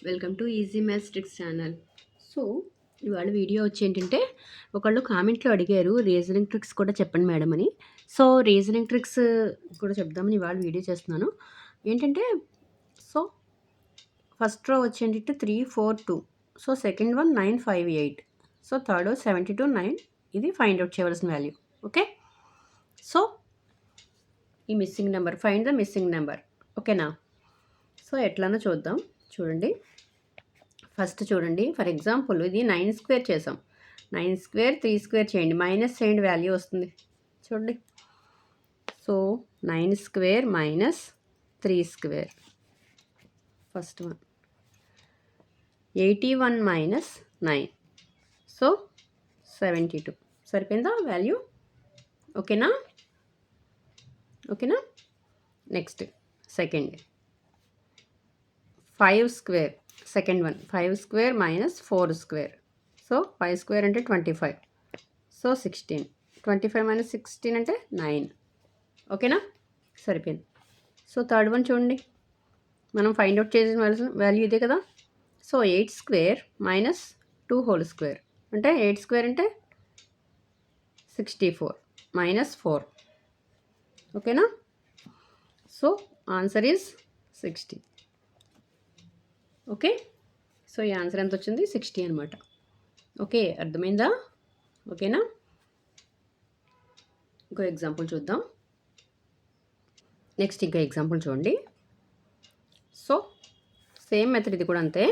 Welcome to easy maths tricks channel. So ఇవాళ video వచ్చి ఏంటంటే ఒకళ్ళు కామెంట్లో అడిగారు రీజనింగ్ ట్రిక్స్ కూడా చెప్పండి మేడం అని. సో రీజనింగ్ ట్రిక్స్ కూడా చెప్దామని ఇవాళ వీడియో చేస్తున్నాను. ఏంటంటే సో ఫస్ట్ రో వచ్చి ఏంటంటే 3 4 2. So second one 9 5 8. So third 72 9. ఇది ఫైండ్ అవుట్ చేయవలసిన వాల్యూ. ఓకే, సో ఈ missing number, find the missing number. ఓకేనా? సో ఎట్లానో చూద్దాం. చూడండి, ఫస్ట్ చూడండి, ఫర్ ఎగ్జాంపుల్ ఇది 9 స్క్వేర్ చేసాం. 9 స్క్వేర్ 3 స్క్వేర్ చేయండి, మైనస్ చేయండి, వాల్యూ వస్తుంది. చూడండి, so 9 square minus 3 square. First one 81 minus 9, so 72. సరిపోయిందా వాల్యూ? ఓకేనా? ఓకేనా? Next second 5 square. Second one 5 square minus 4 square. So 5 square అంటే 25, సో 16. 25 మైనస్ 16 అంటే 9. ఓకేనా? సరిపోయింది. సో థర్డ్ వన్ చూడండి, మనం ఫైండ్ అవుట్ చేసిన వాల్యూ ఇదే కదా. So 8 square minus 2 whole square అంటే 8 స్క్వేర్ అంటే 64 మైనస్ 4. ఓకేనా? So answer is 60. Okay, so ఈ ఆన్సర్ ఎంత వచ్చింది? 60 అనమాట. ఓకే, అర్థమైందా? ఓకేనా? ఇంకో ఎగ్జాంపుల్ చూద్దాం. నెక్స్ట్ ఇంకో ఎగ్జాంపుల్ చూడండి. సో సేమ్ మెథడ్, ఇది కూడా అంతే.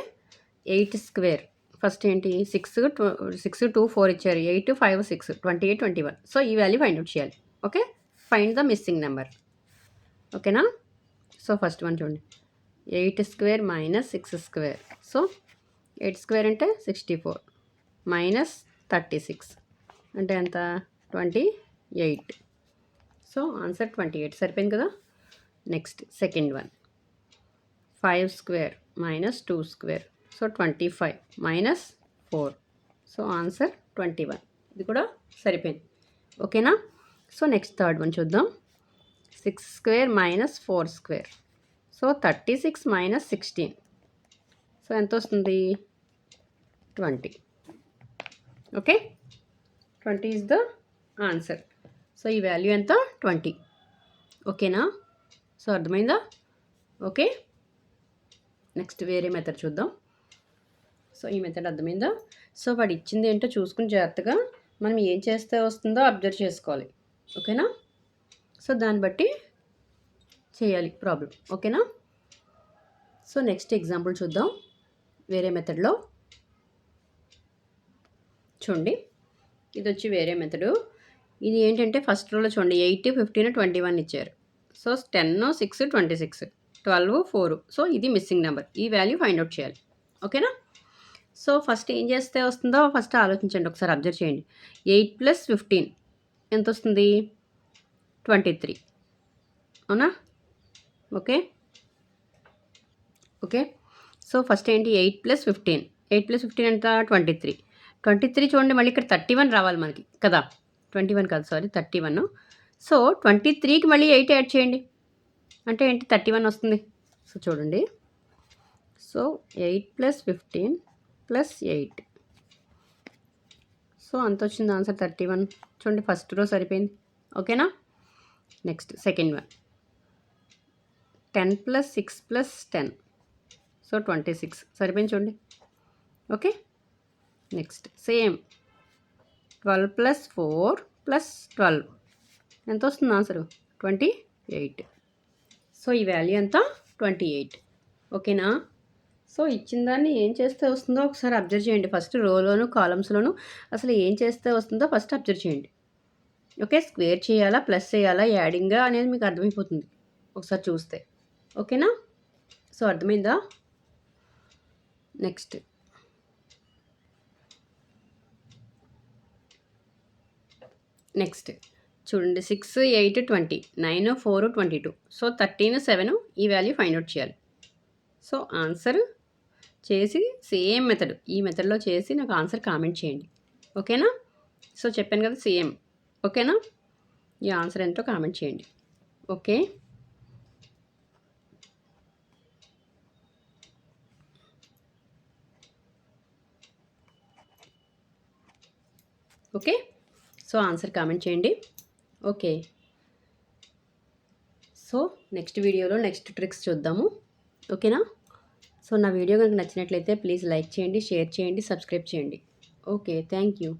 8 స్క్వేర్. ఫస్ట్ ఏంటి, 6 2 4 ఇచ్చారు. 8 5 6 28 21. సో ఈ వాల్యూ ఫైండ్ అవుట్ చేయాలి. Okay, find the missing number. ఓకేనా? సో ఫస్ట్ వన్ చూడండి, 8 square minus 6 square. So 8 square అంటే 64 మైనస్ 36 అంటే ఎంత? 28. So answer 28. సరిపోయింది కదా. Next second one 5 square minus 2 square. So 25 minus 4. So answer 21. ఇది కూడా సరిపోయింది. ఓకేనా? సో నెక్స్ట్ థర్డ్ వన్ చూద్దాం. 6 square minus 4 square. So 36 minus 16. So ఎంత వస్తుంది? 20. Okay, 20 is the answer. So ఈ వాల్యూ ఎంత? 20. ఓకేనా? సో అర్థమైందా? ఓకే, నెక్స్ట్ వేరే మెథడ్ చూద్దాం. సో ఈ మెథడ్ అర్థమైందా? సో వాడు ఇచ్చింది ఏంటో చూసుకుని జాగ్రత్తగా మనం ఏం చేస్తే వస్తుందో అబ్జర్వ్ చేసుకోవాలి. ఓకేనా? సో దాన్ని బట్టి చేయాలి ప్రాబ్లం. ఓకేనా? సో నెక్స్ట్ ఎగ్జాంపుల్ చూద్దాం వేరే మెథడ్లో. చూడండి, ఇది వచ్చి వేరే మెథడు. ఇది ఏంటంటే ఫస్ట్ రోలో చూడండి, 8 15 21 ఇచ్చారు. సో 10 6 26 12 4. సో ఇది మిస్సింగ్ నెంబర్. ఈ వాల్యూ ఫైండ్ అవుట్ చేయాలి. ఓకేనా? సో ఫస్ట్ ఏం చేస్తే వస్తుందో ఫస్ట్ ఆలోచించండి, ఒకసారి అబ్జర్వ్ చేయండి. 8 ప్లస్ 15 ఎంత వస్తుంది? 23. అవునా? Okay, okay. సో ఫస్ట్ ఏంటి, 8 ప్లస్ 15. 8 ప్లస్ 15 ఎంత? 23. 23 చూడండి, మళ్ళీ ఇక్కడ 31 రావాలి మనకి కదా. 21 కాదు, సారీ 31. సో 23కి మళ్ళీ 8 యాడ్ చేయండి, అంటే ఏంటి? 31 వస్తుంది. సో చూడండి, సో 8 ప్లస్ 15 ప్లస్ 8. సో అంత వచ్చింది ఆన్సర్ 31. చూడండి, ఫస్ట్ రో సరిపోయింది. ఓకేనా? Next second one 10 plus 6 plus 10. So 26 సరిపోయింది చూడండి. Okay, next same 12 plus 4 plus 12 ఎంత వస్తుంది ఆన్సరు? 28. సో ఈ వాల్యూ ఎంత? 28. ఓకేనా? సో ఇచ్చిన దాన్ని ఏం చేస్తే వస్తుందో ఒకసారి అబ్జర్వ్ చేయండి. ఫస్ట్ రోలోను కాలమ్స్లోను అసలు ఏం చేస్తే వస్తుందో ఫస్ట్ అబ్జర్వ్ చేయండి. ఓకే, స్క్వేర్ చేయాలా, ప్లస్ చేయాలా, యాడింగా అనేది మీకు అర్థమైపోతుంది ఒకసారి చూస్తే. ఓకేనా? సో అర్థమైందా? నెక్స్ట్ చూడండి, 6 8 20 9 4 22. సో 13 7. ఈ వాల్యూ ఫైండ్ అవుట్ చేయాలి. సో ఆన్సర్ చేసి సేమ్ మెథడ్, ఈ మెథడ్లో చేసి నాకు ఆన్సర్ కామెంట్ చేయండి. ఓకేనా? సో చెప్పాను కదా సేమ్. ఓకేనా? ఈ ఆన్సర్ ఎంతో కామెంట్ చేయండి. Okay, okay. So answer comment చేయండి. ఓకే. సో నెక్స్ట్ వీడియోలో నెక్స్ట్ ట్రిక్స్ చూద్దాము. ఓకేనా? సో నా వీడియో కనుక నచ్చినట్లయితే ప్లీజ్ లైక్ చేయండి, షేర్ చేయండి, సబ్స్క్రైబ్ చేయండి. ఓకే. Thank you.